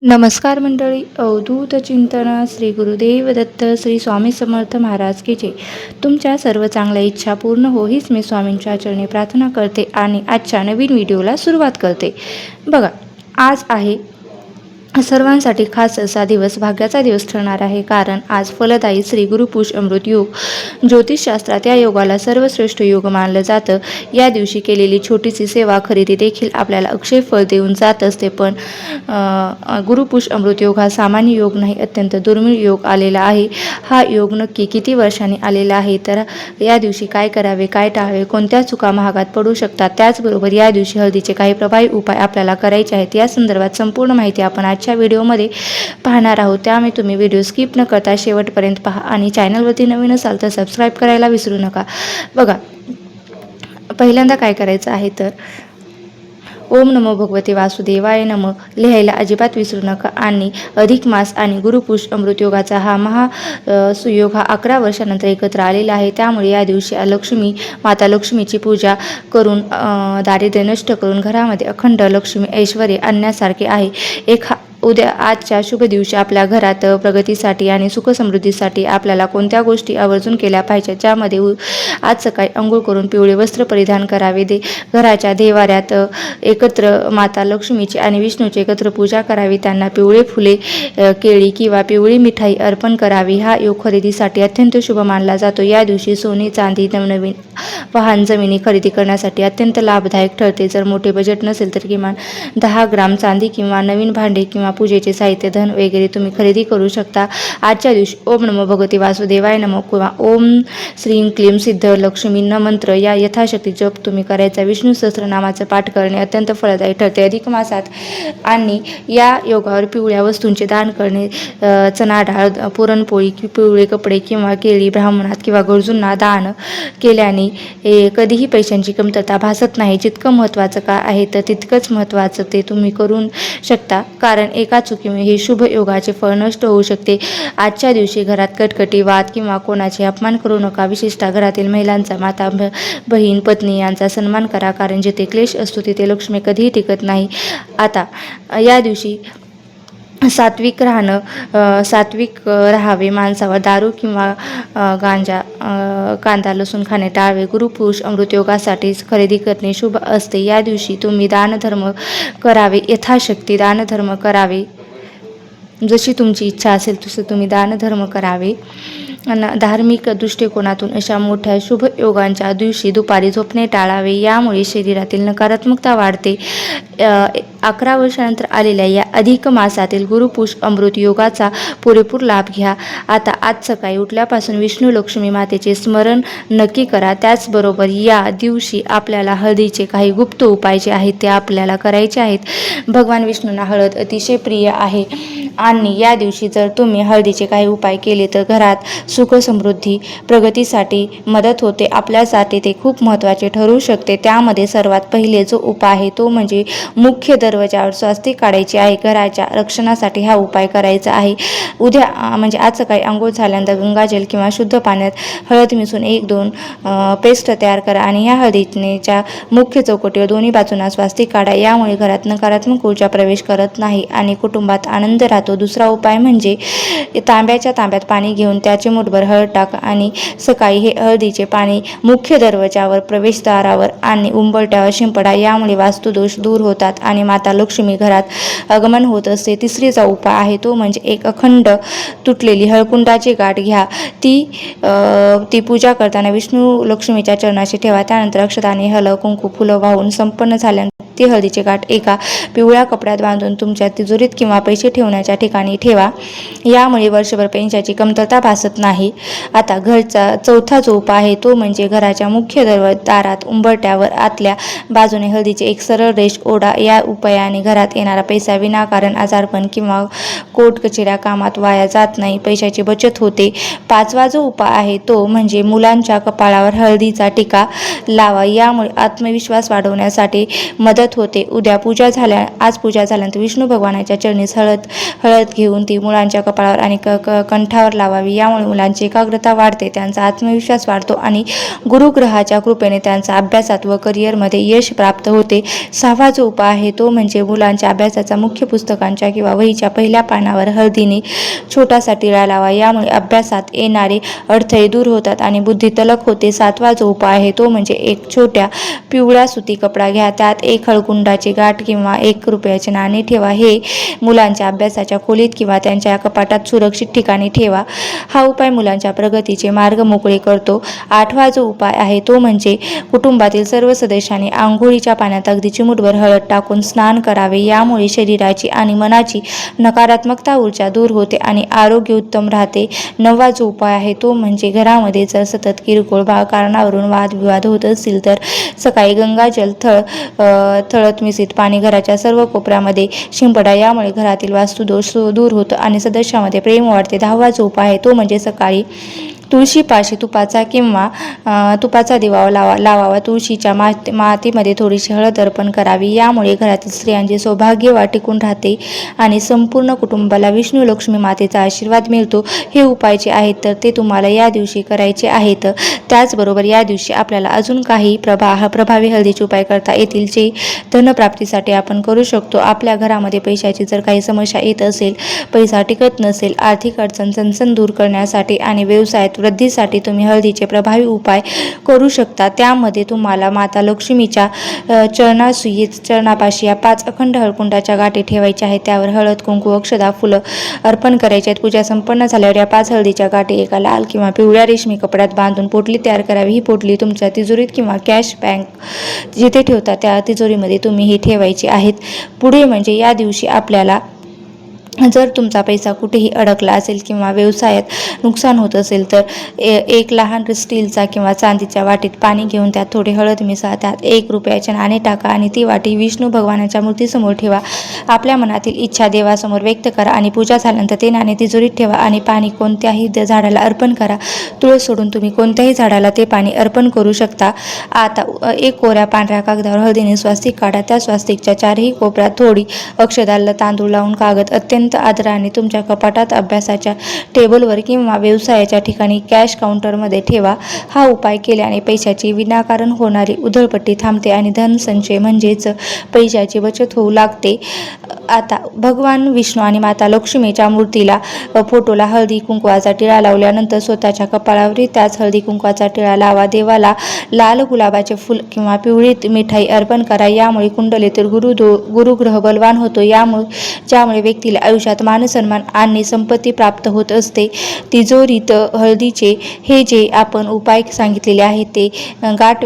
नमस्कार मंडळी. अवधूत चिंतन श्री गुरुदेव दत्त श्री स्वामी समर्थ महाराज की जय. तुमच्या सर्व चांगल्या इच्छा पूर्ण हो हीच मी स्वामींच्या चरणी प्रार्थना करते आणि आजच्या नवीन व्हिडिओला सुरुवात करते. बघा, आज आहे सर्वांसाठी खास असा दिवस, भाग्याचा दिवस ठरणार आहे. कारण आज फलदायी श्री गुरुपुष अमृत योग. ज्योतिषशास्त्रात या योगाला सर्वश्रेष्ठ योग मानलं जातं. या दिवशी केलेली छोटीशी सेवा खरेदी देखील आपल्याला अक्षय फळ देऊन जात असते. पण गुरुपुष अमृत योग हा सामान्य योग नाही, अत्यंत दुर्मिळ योग आलेला आहे. हा योग नक्की किती वर्षांनी आलेला आहे, तर या दिवशी काय करावे, काय टाळावे, कोणत्या चुका महागात पडू शकतात, त्याचबरोबर या दिवशी हळदीचे काही प्रभावी उपाय आपल्याला करायचे आहेत, या संदर्भात संपूर्ण माहिती आपण आजच्या व्हिडिओमध्ये पाहणार आहोत. त्यामुळे तुम्ही व्हिडिओ स्किप न करता शेवटपर्यंत पहा आणि चॅनलवरती नवीन असाल तर सबस्क्राईब करायला विसरू नका. बघा, पहिल्यांदा काय करायचं आहे तर ओम नमो भगवते वासुदेवाय नमः लिहायला अजिबात विसरू नका. आणि अधिक मास आणि गुरुपुष अमृत योगाचा हा सुयोग हा 11 वर्षानंतर एकत्र आलेला आहे. त्यामुळे या दिवशी लक्ष्मी माता लक्ष्मीची पूजा करून दारिद्र्य नष्ट करून घरामध्ये अखंड लक्ष्मी ऐश्वर्य आणण्यासारखे आहे. उद्या आजच्या शुभ दिवशी आपल्या घरात प्रगतीसाठी आणि सुखसमृद्धीसाठी आपल्याला कोणत्या गोष्टी आवर्जून केल्या पाहिजेत, ज्यामध्ये आज सकाळी अंघोळ करून पिवळे वस्त्र परिधान करावे. घराच्या देवाऱ्यात एकत्र माता लक्ष्मीची आणि विष्णूची एकत्र पूजा करावी. त्यांना पिवळे फुले, केळी किंवा पिवळी मिठाई अर्पण करावी. हा योग खरेदीसाठी अत्यंत शुभ मानला जातो. या दिवशी सोने, चांदी, नवनवीन वाहन, जमिनी खरेदी करण्यासाठी अत्यंत लाभदायक ठरते. जर मोठे बजेट नसेल तर किमान 10 ग्राम चांदी किंवा नवीन भांडे किंवा पूजेचे साहित्य, धन वगैरे तुम्ही खरेदी करू शकता. आजच्या दिवशी ओम नमो भगवते वासुदेवाय नमः किंवा ओम श्रीं क्लीं सिद्ध लक्ष्मी न मंत्र या यथाशक्ती जप तुम्ही करायचा. विष्णू सहस्रनामाचं पाठ करणे अत्यंत फलदायी ठरते. अधिक मासात आणि या योगावर पिवळ्या वस्तूंचे दान करणे, चणा डाळ, पुरणपोळी, पिवळे कपडे किंवा केळी ब्राह्मणात किंवा गरजूंना दान केल्याने कधीही पैशांची कमतरता भासत नाही. जितकं महत्त्वाचं का आहे तर तितकंच महत्त्वाचं ते तुम्ही करू शकता, कारण एका चुकीमुळे हे शुभ योगाचे फळ नष्ट होऊ शकते. आजच्या दिवशी घरात कटकटी, वाद किंवा कोणाचे अपमान करू नका. विशेषतः घरातील महिलांचा, माता, बहीण, पत्नी यांचा सन्मान करा, कारण जिथे क्लेश असतो तिथे लक्ष्मी कधीही टिकत नाही. आता या दिवशी सात्विक राहावे. मांसावर दारू किंवा गांजा, कांदा, लसूण खाणे टाळावे. गुरुपुष अमृत योगासाठी खरेदी करणे शुभ असते. या दिवशी तुम्ही दानधर्म करावे, यथाशक्ती दानधर्म करावे. जशी तुमची इच्छा असेल तसे तुम्ही दानधर्म करावे. धार्मिक दृष्टिकोनातून अशा मोठ्या शुभ योगांच्या दिवशी दुपारी झोपणे टाळावे, यामुळे शरीरातील नकारात्मकता वाढते. 11 वर्षानंतर आलेल्या या अधिक मासातील गुरुपुष अमृत योगाचा पुरेपूर लाभ घ्या. आता आज सकाळी उठल्यापासून विष्णू लक्ष्मी मातेचे स्मरण नक्की करा. त्याचबरोबर या दिवशी आपल्याला हळदीचे काही गुप्त उपाय जे आहेत ते आपल्याला करायचे आहेत. भगवान विष्णूंना हळद अतिशय प्रिय आहे आणि या दिवशी जर तुम्ही हळदीचे काही उपाय केले तर घरात सुख, समृद्धी, प्रगतीसाठी मदत होते. आपल्यासाठी ते खूप महत्त्वाचे ठरू शकते. त्यामध्ये सर्वात पहिले जो उपाय आहे तो म्हणजे मुख्य दरवाजावर स्वास्तिक काढायचे आहे. घराच्या रक्षणासाठी हा उपाय करायचा आहे. उद्या म्हणजे आज सकाळी अंघोळ झाल्यानंतर गंगाजल किंवा शुद्ध पाण्यात हळद मिसळून 1-2 पेस्ट तयार करा आणि ह्या हळदीच्या मुख्य चौकटीवर दोन्ही बाजूंना स्वास्तिक काढा. यामुळे घरात नकारात्मक ऊर्जा प्रवेश करत नाही आणि कुटुंबात आनंद राहतो. दुसरा उपाय म्हणजे तांब्यात पाणी घेऊन त्याचे मुठभर हळद टाका आणि सकाळी हे हळदीचे पाणी मुख्य दरवाजावर, प्रवेशद्वारावर आणि उंबरठ्यावर शिंपडा. यामुळे वास्तुदोष दूर होतात आणि माता लक्ष्मी घरात आगमन होत असते. तिसरीचा उपाय आहे तो म्हणजे एक अखंड तुटलेली हळकुंडाची गाठ घ्या. ती पूजा करताना विष्णू लक्ष्मीच्या चरणाशी ठेवा. त्यानंतर अक्षताने, हळद, कुंकू, फुलं वाहून संपन्न झाल्यानंतर ती हळदीची गाठ एका पिवळ्या कपड्यात बांधून तुमच्या तिजोरीत किंवा पैसे ठेवण्याच्या ठिकाणी ठेवा. यामुळे वर्षभर पैशाची कमतरता भासत नाही. आता घरचा चौथा जो उपाय आहे तो म्हणजे घराच्या मुख्य दारात, उंबरठ्यावर आतल्या बाजूने हळदीची एक सरळ रेष ओढा. या उपायाने घरात येणारा पैसा विनाकारण, आजारपण किंवा कोर्ट कचेऱ्या कामात वाया जात नाही, पैशाची बचत होते. पाचवा जो उपाय आहे तो म्हणजे मुलांच्या कपाळावर हळदीचा टिका लावा. यामुळे आत्मविश्वास वाढवण्यासाठी मदत होते. आज पूजा झाल्यानंतर विष्णू भगवानाच्या चरणीस हळद घेऊन ती मुलांच्या कपाळावर आणि कंठावर लावावी. यामुळे मुलांची एकाग्रता वाढते, त्यांचा आत्मविश्वास वाढतो आणि गुरुग्रहाच्या कृपेने त्यांचा अभ्यासात व करिअरमध्ये यश प्राप्त होते. 6वा जो उपाय आहे तो म्हणजे मुलांच्या अभ्यासाचा मुख्य पुस्तकांच्या किंवा वहीच्या पहिल्या पानावर हळदीने छोटासा टिळा लावा. यामुळे अभ्यासात येणारे अडथळे दूर होतात आणि बुद्धी तलक होते. 7वा जो उपाय आहे तो म्हणजे एक छोट्या पिवळा सुती कपडा घ्या, त्यात एक हळकुंडाची गाठ किंवा 1 रुपयाचे नाणे ठेवा. हे मुलांच्या अभ्यासाच्या खोलीत किंवा त्यांच्या कपाटात सुरक्षित ठिकाणी ठेवा. हा उपाय मुलांच्या प्रगतीचे मार्ग मोकळे करतो. 8वा जो उपाय आहे तो म्हणजे कुटुंबातील सर्व सदस्यांनी आंघोळीच्या पाण्यात अगदी चिमूटभर हळद टाकून स्नान करावे. यामुळे शरीराची आणि मनाची नकारात्मकता ऊर्जा दूर होते आणि आरोग्य उत्तम राहते. 9वा जो उपाय आहे तो म्हणजे घरामध्ये जर सतत किरकोळ कारणावरून वादविवाद होत असतील तर सकाळी गंगाजल थळत मिश्रित पाणी घराच्या सर्व कोपऱ्यामध्ये शिंपडा. यामुळे घरातील वास्तुदोष दूर होतो आणि सदस्यामध्ये प्रेम वाढते. 10वा जो उपाय आहे तो म्हणजे सकाळी तुळशीपाशी तुपाचा दिवा लावावा. तुळशीच्या मातीमध्ये थोडीशी हळद अर्पण करावी. यामुळे घरातील स्त्रियांचे सौभाग्य टिकून राहते आणि संपूर्ण कुटुंबाला विष्णू लक्ष्मी मातेचा आशीर्वाद मिळतो. हे उपाय जे आहेत तर ते तुम्हाला या दिवशी करायचे आहेत. त्याचबरोबर या दिवशी आपल्याला अजून काही प्रभावी हळदीचे उपाय करता येतील, जे धनप्राप्तीसाठी आपण करू शकतो. आपल्या घरामध्ये पैशाची जर काही समस्या येत असेल, पैसा टिकत नसेल, आर्थिक अडचण चणचण दूर करण्यासाठी आणि व्यवसायात वृद्धीसाठी तुम्ही हळदीचे प्रभावी उपाय करू शकता. त्यामध्ये तुम्हाला माता लक्ष्मीच्या चरणापाशी या 5 अखंड हळकुंडाच्या गाठी ठेवायच्या आहेत. त्यावर हळद, कुंकू, अक्षदा, फुलं अर्पण करायचे आहेत. पूजा संपन्न झाल्यावर या 5 हळदीच्या गाठी एका लाल किंवा पिवळ्या रेशमी कपड्यात बांधून पोटली तयार करावी. ही पोटली तुमच्या तिजोरीत किंवा कॅश बँक जिथे ठेवता त्या तिजोरीमध्ये तुम्ही ही ठेवायची आहेत. पुढे म्हणजे या दिवशी आपल्याला जर तुमचा पैसा कुठेही अडकला असेल किंवा व्यवसायात नुकसान होत असेल तर एक लहान स्टीलचा किंवा चांदीच्या वाटीत पाणी घेऊन त्यात थोडी हळद मिसळा, त्यात 1 रुपयाचे नाणे टाका आणि ती वाटी विष्णू भगवानाच्या मूर्तीसमोर ठेवा. आपल्या मनातील इच्छा देवासमोर व्यक्त करा आणि पूजा झाल्यानंतर ते नाणे तिजोरीत ठेवा आणि पाणी कोणत्याही झाडाला अर्पण करा. तुळस सोडून तुम्ही कोणत्याही झाडाला ते पाणी अर्पण करू शकता. आता एक कोऱ्या पांढऱ्या कागदावर हळदीने स्वास्तिक काढा. त्या स्वास्तिकच्या 4ही कोपऱ्यात थोडी अक्षदा, तांदूळ लावून कागद अत्यंत आदराने तुमच्या कपाटात, अभ्यासाच्या टेबलवर किंवा व्यवसायाच्या ठिकाणी कॅश काउंटरमध्ये ठेवा. हा उपाय केल्याने पैशाची विनाकारण होणारी उधळपट्टी थांबते आणि धनसंचय म्हणजेच पैशाची बचत होऊ लागते. आता भगवान विष्णू आणि माता लक्ष्मीच्या मूर्तीला फोटोला हळदी कुंकवाचा टिळा लावल्यानंतर स्वतःच्या कपाळावरही त्याच हळदी कुंकवाचा टिळा लावा. देवाला लाल गुलाबाचे फूल किंवा पिवळी मिठाई अर्पण करा. यामुळे कुंडलीतील गुरुग्रह बलवान होतो. ज्यामुळे व्यक्तीला आयुष्यात मानसन्मान आणि संपत्ती प्राप्त होत असते. तिजोरीत हळदीचे हे जे आपण उपाय सांगितलेले आहेत ते गाठ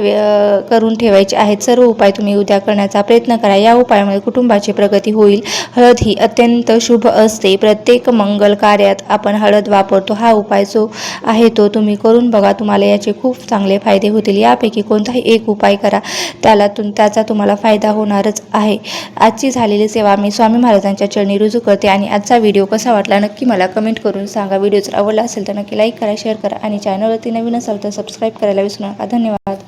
करून ठेवायचे आहेत. सर्व उपाय तुम्ही उद्या करण्याचा प्रयत्न करा. या उपायामुळे कुटुंबाची प्रगती होईल. हळद ही अत्यंत शुभ असते. प्रत्येक मंगल कार्यात आपण हळद वापरतो. हा उपाय जो आहे तो तुम्ही करून बघा. तुम्हाला याचे खूप चांगले फायदे होतील. यापैकी कोणताही एक उपाय करा, त्याचा तुम्हाला फायदा होणारच आहे. आजची झालेली सेवा मी स्वामी महाराजांच्या चरणी रुजू करते आणि आजचा व्हिडिओ कसा वाटला नक्की मला कमेंट करून सांगा. व्हिडिओ जर आवडला असेल तर नक्की लाईक करा, शेअर करा आणि चॅनलवरती नवीन असाल तर सबस्क्राईब करायला विसरू नका. धन्यवाद.